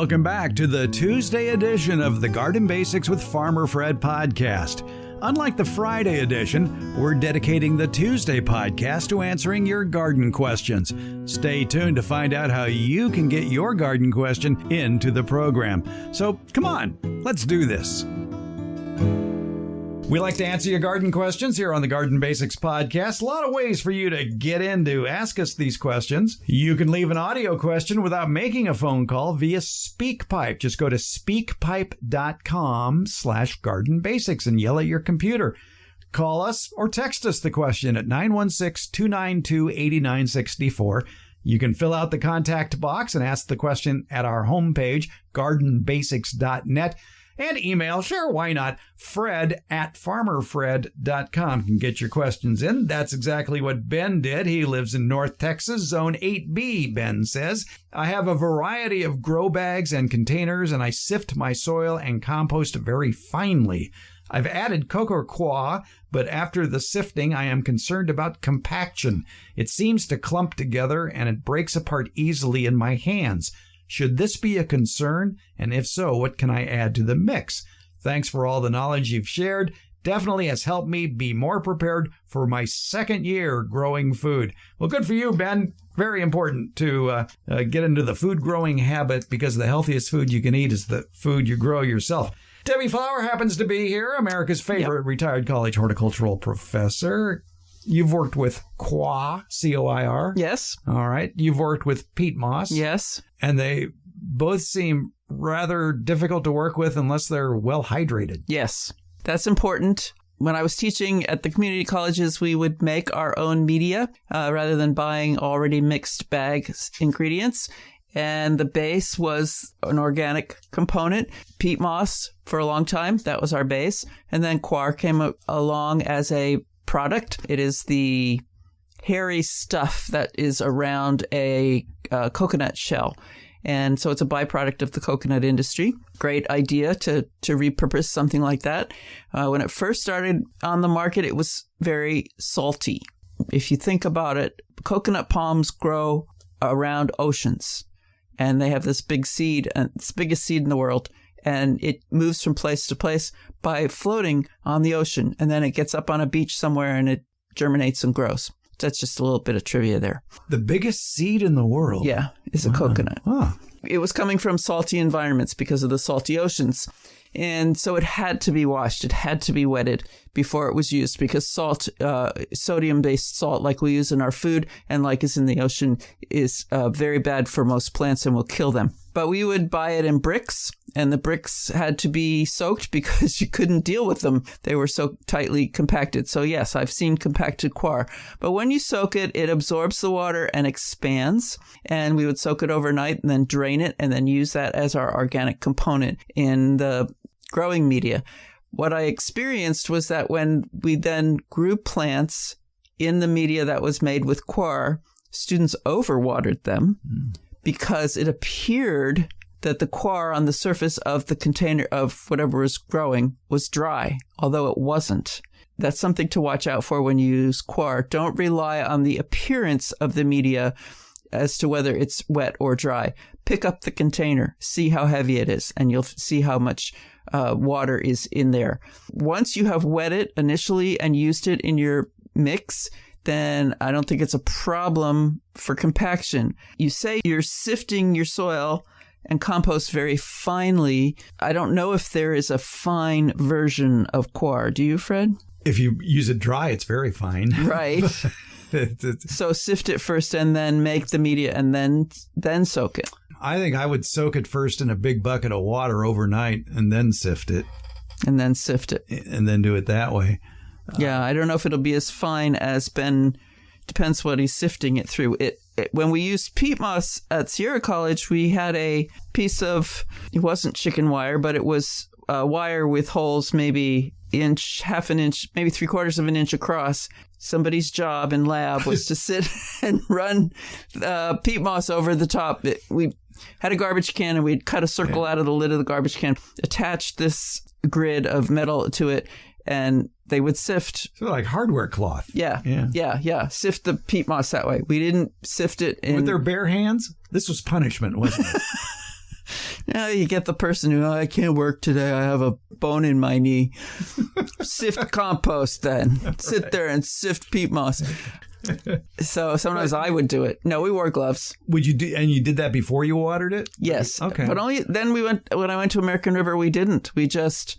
Welcome back to the Tuesday edition of the Garden Basics with Farmer Fred podcast. Unlike the Friday edition, we're dedicating the Tuesday podcast to answering your garden questions. Stay tuned to find out how you can get your garden question into the program. So come on, let's do this. We like to answer your garden questions here on the Garden Basics podcast. A lot of ways for you to get in to ask us these questions. You can leave an audio question without making a phone call via SpeakPipe. Just go to speakpipe.com/gardenbasics and yell at your computer. Call us or text us the question at 916-292-8964. You can fill out the contact box and ask the question at our homepage, gardenbasics.net. And email, sure, why not, fred@farmerfred.com. You can get your questions in. That's exactly what Ben did. He lives in North Texas, Zone 8B, Ben says. I have a variety of grow bags and containers, and I sift my soil and compost very finely. I've added Coir, but after the sifting, I am concerned about compaction. It seems to clump together, and it breaks apart easily in my hands. Should this be a concern? And if so, what can I add to the mix? Thanks for all the knowledge you've shared. Definitely has helped me be more prepared for my second year growing food. Well, good for you, Ben. Very important to get into the food growing habit, because the healthiest food you can eat is the food you grow yourself. Debbie Flower happens to be here, America's favorite retired college horticultural professor. You've worked with Coir, C-O-I-R. Yes. All right. You've worked with peat moss. Yes. And they both seem rather difficult to work with unless they're well hydrated. Yes. That's important. When I was teaching at the community colleges, we would make our own media rather than buying already mixed bag ingredients. And the base was an organic component. Peat moss for a long time. That was our base. And then Coir came along as a product. It is the hairy stuff that is around a coconut shell. And so it's a byproduct of the coconut industry. Great idea to repurpose something like that. When it first started on the market, it was very salty. If you think about it, coconut palms grow around oceans, and they have this big seed, and it's the biggest seed in the world. And it moves from place to place by floating on the ocean. And then it gets up on a beach somewhere and it germinates and grows. That's just a little bit of trivia there. The biggest seed in the world. Yeah, is a coconut. Huh. It was coming from salty environments because of the salty oceans. And so it had to be washed. It had to be wetted before it was used, because salt, sodium-based salt like we use in our food and like is in the ocean, is very bad for most plants and will kill them. But we would buy it in bricks, and the bricks had to be soaked because you couldn't deal with them. They were so tightly compacted. So yes, I've seen compacted Coir. But when you soak it, it absorbs the water and expands. And we would soak it overnight and then drain it and then use that as our organic component in the growing media. What I experienced was that when we then grew plants in the media that was made with Coir, students overwatered them because it appeared that the Coir on the surface of the container of whatever was growing was dry, although it wasn't. That's something to watch out for when you use Coir. Don't rely on the appearance of the media as to whether it's wet or dry. Pick up the container, see how heavy it is, and you'll see how much water is in there. Once you have wet it initially and used it in your mix, then I don't think it's a problem for compaction. You say you're sifting your soil and compost very finely. I don't know if there is a fine version of Coir. Do you, Fred? If you use it dry, it's very fine. Right. So sift it first and then make the media and then soak it. I think I would soak it first in a big bucket of water overnight and then sift it. And then sift it. And then do it that way. Yeah, I don't know if it'll be as fine as Ben. Depends what he's sifting it through. When we used peat moss at Sierra College, we had a piece of, it wasn't chicken wire, but it was wire with holes maybe half an inch, maybe 3/4 of an inch across. Somebody's job in lab was to sit and run peat moss over the top. We had a garbage can and we'd cut a circle out of the lid of the garbage can, attach this grid of metal to it, and they would sift. So like hardware cloth. Yeah. Sift the peat moss that way. We didn't sift it in... With their bare hands? This was punishment, wasn't it? You get the person who, I can't work today. I have a bone in my knee. Sift compost then. Sit there and sift peat moss. So sometimes I would do it. No, we wore gloves. Would you do? And you did that before you watered it? Yes. Okay. But only then when I went to American River, we didn't. We just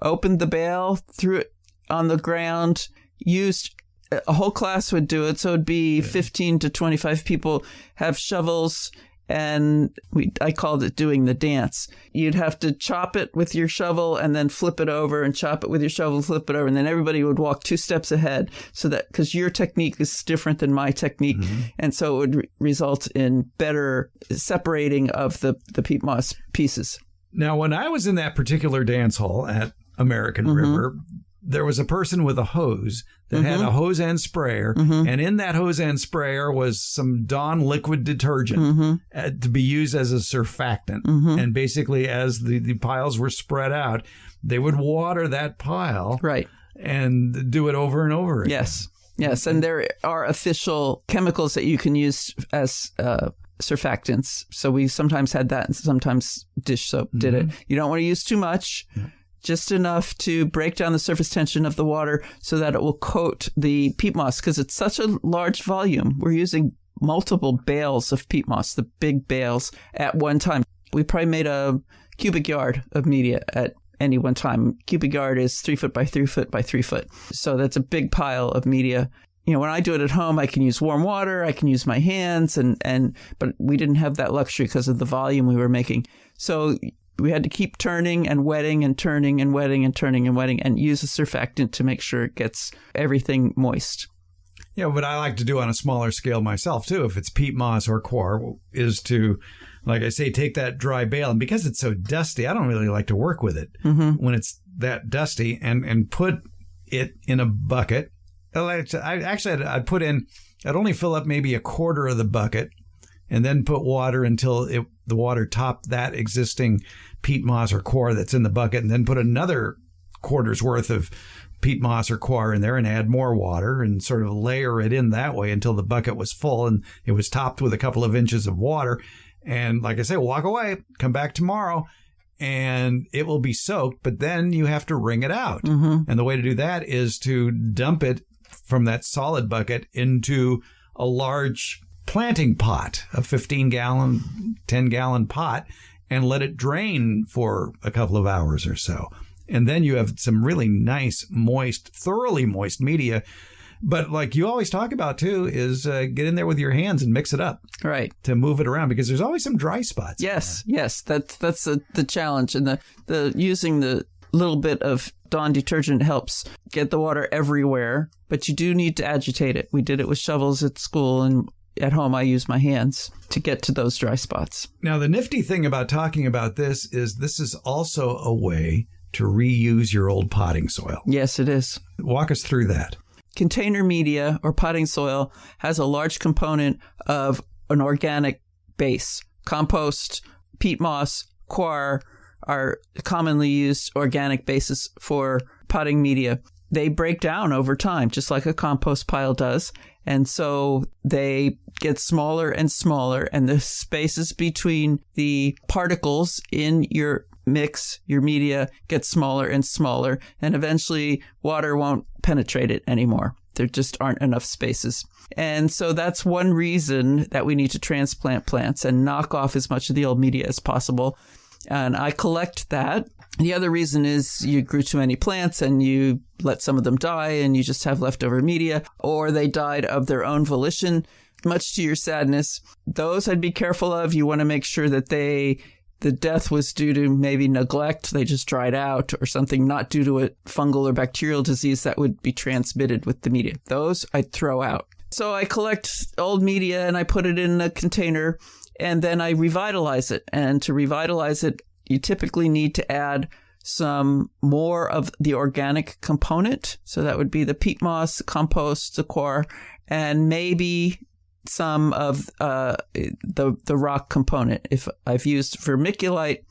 opened the bale, threw it on the ground, used a whole class would do it. So it'd be 15 to 25 people have shovels. And I called it doing the dance. You'd have to chop it with your shovel and then flip it over and chop it with your shovel, flip it over. And then everybody would walk 2 steps ahead so that because your technique is different than my technique. Mm-hmm. And so it would result in better separating of the peat moss pieces. Now, when I was in that particular dance hall at American River, there was a person with a hose that had a hose end sprayer, and in that hose end sprayer was some Dawn liquid detergent to be used as a surfactant. And basically, as the piles were spread out, they would water that pile and do it over and over again. Yes. And there are official chemicals that you can use as surfactants. So we sometimes had that, and sometimes dish soap did it. You don't want to use too much. Just enough to break down the surface tension of the water so that it will coat the peat moss because it's such a large volume. We're using multiple bales of peat moss, the big bales, at one time. We probably made a cubic yard of media at any one time. Cubic yard is 3 foot by 3 foot by 3 foot. So that's a big pile of media. You know, when I do it at home, I can use warm water, I can use my hands, but we didn't have that luxury because of the volume we were making. So we had to keep turning and wetting and turning and wetting and turning and wetting and use a surfactant to make sure it gets everything moist. Yeah, what I like to do on a smaller scale myself, too, if it's peat moss or coir, is to, like I say, take that dry bale. And because it's so dusty, I don't really like to work with it when it's that dusty and put it in a bucket. I'd only fill up maybe a quarter of the bucket and then put water until the water topped that existing peat moss or coir that's in the bucket, and then put another quarter's worth of peat moss or coir in there and add more water and sort of layer it in that way until the bucket was full and it was topped with a couple of inches of water. And like I say, walk away, come back tomorrow, and it will be soaked, but then you have to wring it out. And the way to do that is to dump it from that solid bucket into a large planting pot, a 15-gallon, 10-gallon pot, and let it drain for a couple of hours or so. And then you have some really nice, moist, thoroughly moist media. But like you always talk about, too, is get in there with your hands and mix it up. Right. To move it around, because there's always some dry spots. Yes. That's the challenge. And the using the little bit of Dawn detergent helps get the water everywhere. But you do need to agitate it. We did it with shovels at school, and at home, I use my hands to get to those dry spots. Now, the nifty thing about talking about this is also a way to reuse your old potting soil. Yes, it is. Walk us through that. Container media or potting soil has a large component of an organic base. Compost, peat moss, coir are commonly used organic bases for potting media. They break down over time, just like a compost pile does. And so they get smaller and smaller, and the spaces between the particles in your mix, your media, get smaller and smaller. And eventually water won't penetrate it anymore. There just aren't enough spaces. And so that's one reason that we need to transplant plants and knock off as much of the old media as possible. And I collect that. The other reason is you grew too many plants and you let some of them die and you just have leftover media, or they died of their own volition, much to your sadness. Those I'd be careful of. You want to make sure that the death was due to maybe neglect. They just dried out, or something not due to a fungal or bacterial disease that would be transmitted with the media. Those I'd throw out. So I collect old media and I put it in a container, and then I revitalize it. And to revitalize it, you typically need to add some more of the organic component. So that would be the peat moss, the compost, the coir, and maybe some of the rock component. If I've used vermiculite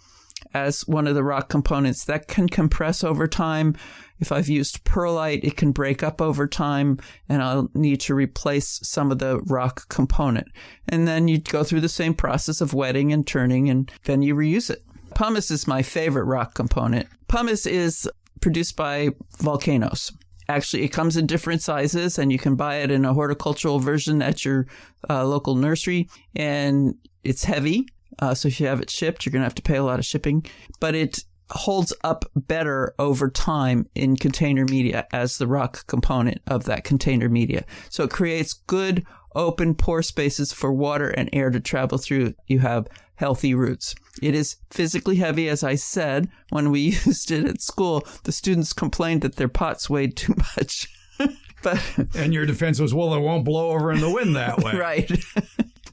as one of the rock components, that can compress over time. If I've used perlite, it can break up over time, and I'll need to replace some of the rock component. And then you go through the same process of wetting and turning, and then you reuse it. Pumice is my favorite rock component. Pumice is produced by volcanoes. Actually, it comes in different sizes, and you can buy it in a horticultural version at your local nursery. And it's heavy, so if you have it shipped, you're going to have to pay a lot of shipping. But it holds up better over time in container media as the rock component of that container media. So it creates good, open pore spaces for water and air to travel through. You have healthy roots. It is physically heavy, as I said. When we used it at school, the students complained that their pots weighed too much. And your defense was, well, it won't blow over in the wind that way. Right.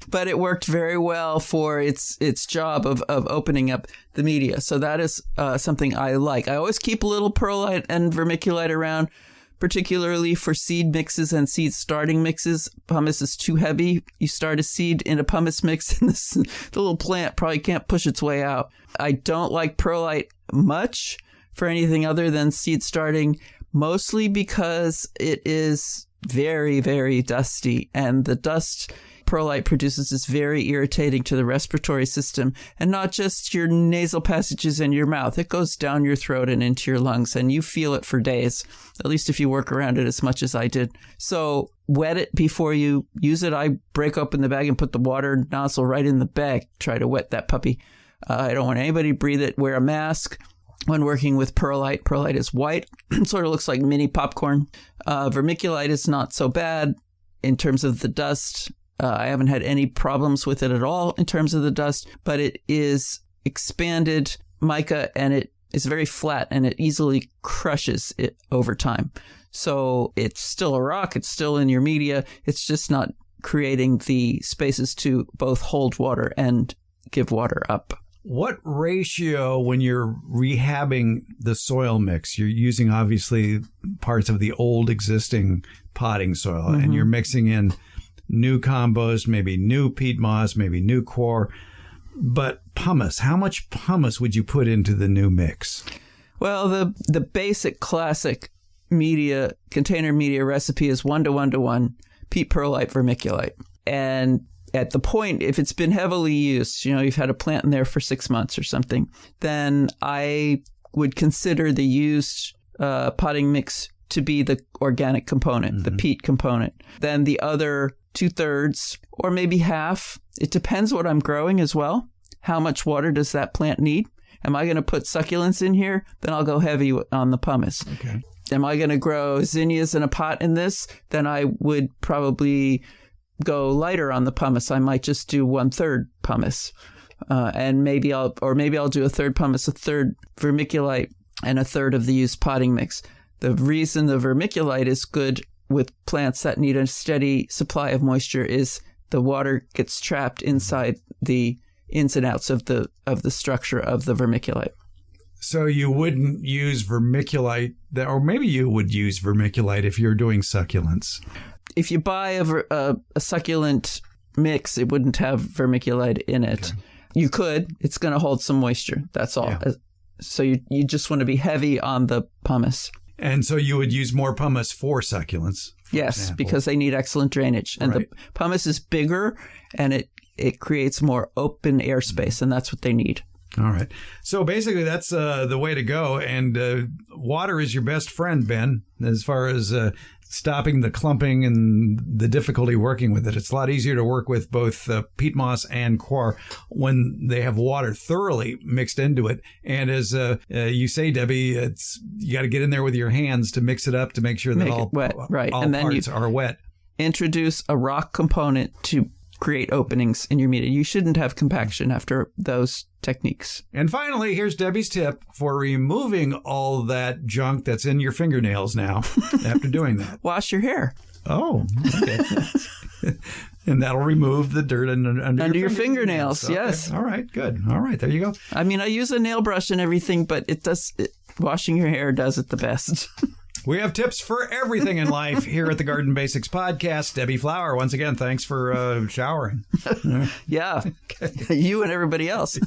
But it worked very well for its job of opening up the media. So that is something I like. I always keep a little perlite and vermiculite around, particularly for seed mixes and seed starting mixes. Pumice is too heavy. You start a seed in a pumice mix, and the little plant probably can't push its way out. I don't like perlite much for anything other than seed starting, mostly because it is very, very dusty, and the dust perlite produces is very irritating to the respiratory system, and not just your nasal passages in your mouth. It goes down your throat and into your lungs, and you feel it for days, at least if you work around it as much as I did. So wet it before you use it. I break open the bag and put the water nozzle right in the bag. Try to wet that puppy. I don't want anybody to breathe it. Wear a mask when working with perlite. Perlite is white. It sort of looks like mini popcorn. Vermiculite is not so bad in terms of the dust. I haven't had any problems with it at all in terms of the dust, but it is expanded mica, and it is very flat, and it easily crushes it over time. So it's still a rock. It's still in your media. It's just not creating the spaces to both hold water and give water up. What ratio, when you're rehabbing the soil mix, you're using obviously parts of the old existing potting soil, and you're mixing in new compost, maybe new peat moss, maybe new coir. But pumice, how much pumice would you put into the new mix? Well, the basic classic media, container media recipe is 1:1:1 peat, perlite, vermiculite. And at the point, if it's been heavily used, you've had a plant in there for 6 months or something, then I would consider the used potting mix to be the organic component, the peat component. Then the other 2/3 or maybe half, it depends what I'm growing as well. How much water does that plant need? Am I going to put succulents in here? Then I'll go heavy on the pumice. Okay. Am I going to grow zinnias in a pot in this? Then I would probably go lighter on the pumice. I might just do 1/3 pumice. And maybe I'll do 1/3 pumice, 1/3 vermiculite, and 1/3 of the used potting mix. The reason the vermiculite is good with plants that need a steady supply of moisture is the water gets trapped inside the ins and outs of the structure of the vermiculite. So you wouldn't use vermiculite, or maybe you would use vermiculite if you're doing succulents. If you buy a succulent mix, it wouldn't have vermiculite in it. Okay. You could. It's going to hold some moisture. That's all. Yeah. So you just want to be heavy on the pumice. And so you would use more pumice for succulents? Yes, example. Because they need excellent drainage. And the pumice is bigger, and it creates more open airspace, and that's what they need. All right. So basically that's the way to go. And water is your best friend, Ben, as far as stopping the clumping and the difficulty working with it. It's a lot easier to work with both peat moss and coir when they have water thoroughly mixed into it. And as you say, Debbie, you got to get in there with your hands to mix it up to make sure that all parts are wet. Introduce a rock component to create openings in your media. You shouldn't have compaction after those techniques. And finally, here's Debbie's tip for removing all that junk that's in your fingernails now after doing that. Wash your hair. Oh, okay. And that'll remove the dirt under your fingernails. Okay. Yes. All right, good. All right, there you go. I mean, I use a nail brush and everything, but washing your hair does it the best. We have tips for everything in life here at the Garden Basics Podcast. Debbie Flower, once again, thanks for showering. Yeah, okay. You and everybody else.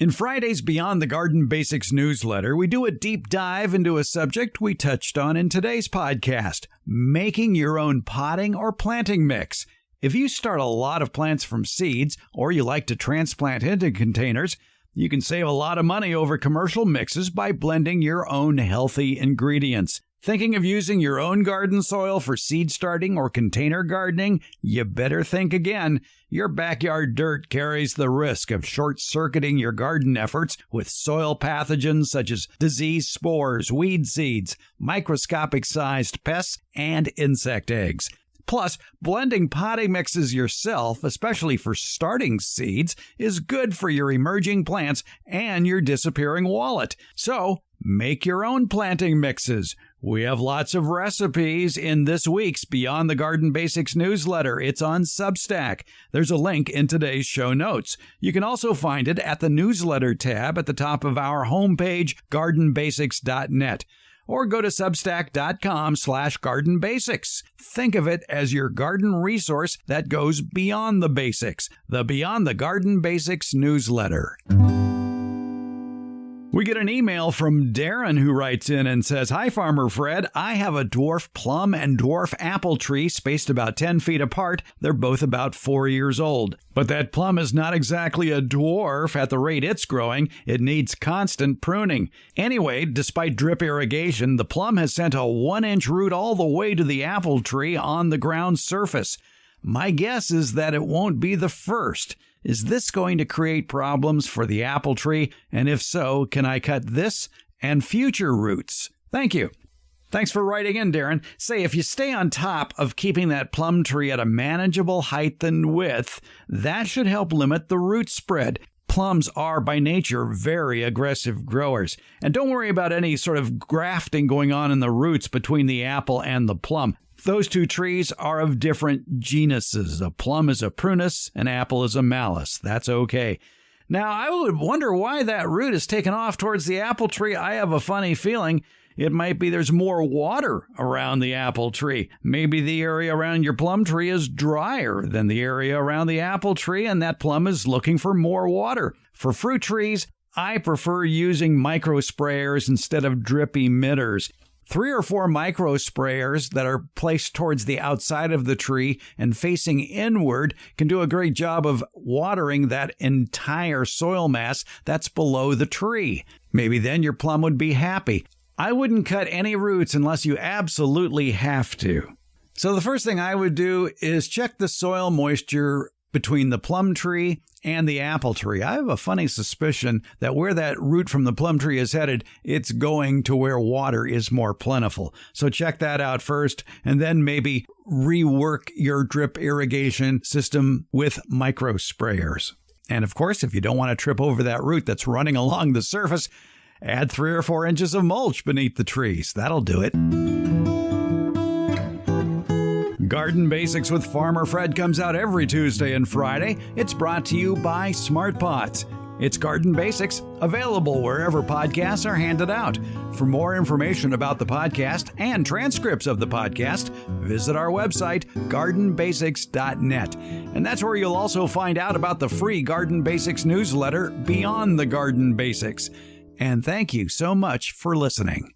In Friday's Beyond the Garden Basics newsletter, we do a deep dive into a subject we touched on in today's podcast, making your own potting or planting mix. If you start a lot of plants from seeds, or you like to transplant into containers, you can save a lot of money over commercial mixes by blending your own healthy ingredients. Thinking of using your own garden soil for seed starting or container gardening? You better think again. Your backyard dirt carries the risk of short-circuiting your garden efforts with soil pathogens such as disease spores, weed seeds, microscopic-sized pests, and insect eggs. Plus, blending potting mixes yourself, especially for starting seeds, is good for your emerging plants and your disappearing wallet. So, make your own planting mixes. We have lots of recipes in this week's Beyond the Garden Basics newsletter. It's on Substack. There's a link in today's show notes. You can also find it at the newsletter tab at the top of our homepage, gardenbasics.net. Or go to substack.com/gardenbasics. Think of it as your garden resource that goes beyond the basics. The Beyond the Garden Basics newsletter. We get an email from Darren who writes in and says, "Hi, Farmer Fred. I have a dwarf plum and dwarf apple tree spaced about 10 feet apart. They're both about 4 years old. But that plum is not exactly a dwarf at the rate it's growing. It needs constant pruning. Anyway, despite drip irrigation, the plum has sent a 1-inch root all the way to the apple tree on the ground surface. My guess is that it won't be the first. Is this going to create problems for the apple tree? And if so, can I cut this and future roots? Thank you." Thanks for writing in, Darren. Say, if you stay on top of keeping that plum tree at a manageable height and width, that should help limit the root spread. Plums are, by nature, very aggressive growers. And don't worry about any sort of grafting going on in the roots between the apple and the plum. Those two trees are of different genuses. A plum is a prunus, an apple is a malus. That's okay. Now, I would wonder why that root is taken off towards the apple tree. I have a funny feeling it might be there's more water around the apple tree. Maybe the area around your plum tree is drier than the area around the apple tree, and that plum is looking for more water. For fruit trees, I prefer using micro sprayers instead of drip emitters. 3 or 4 micro sprayers that are placed towards the outside of the tree and facing inward can do a great job of watering that entire soil mass that's below the tree. Maybe then your plum would be happy. I wouldn't cut any roots unless you absolutely have to. So the first thing I would do is check the soil moisture between the plum tree and the apple tree. I have a funny suspicion that where that root from the plum tree is headed, it's going to where water is more plentiful. So check that out first, and then maybe rework your drip irrigation system with micro sprayers. And of course, if you don't want to trip over that root that's running along the surface, add 3 or 4 inches of mulch beneath the trees. That'll do it. Garden Basics with Farmer Fred comes out every Tuesday and Friday. It's brought to you by Smart Pots. It's Garden Basics, available wherever podcasts are handed out. For more information about the podcast and transcripts of the podcast, visit our website, gardenbasics.net. And that's where you'll also find out about the free Garden Basics newsletter, Beyond the Garden Basics. And thank you so much for listening.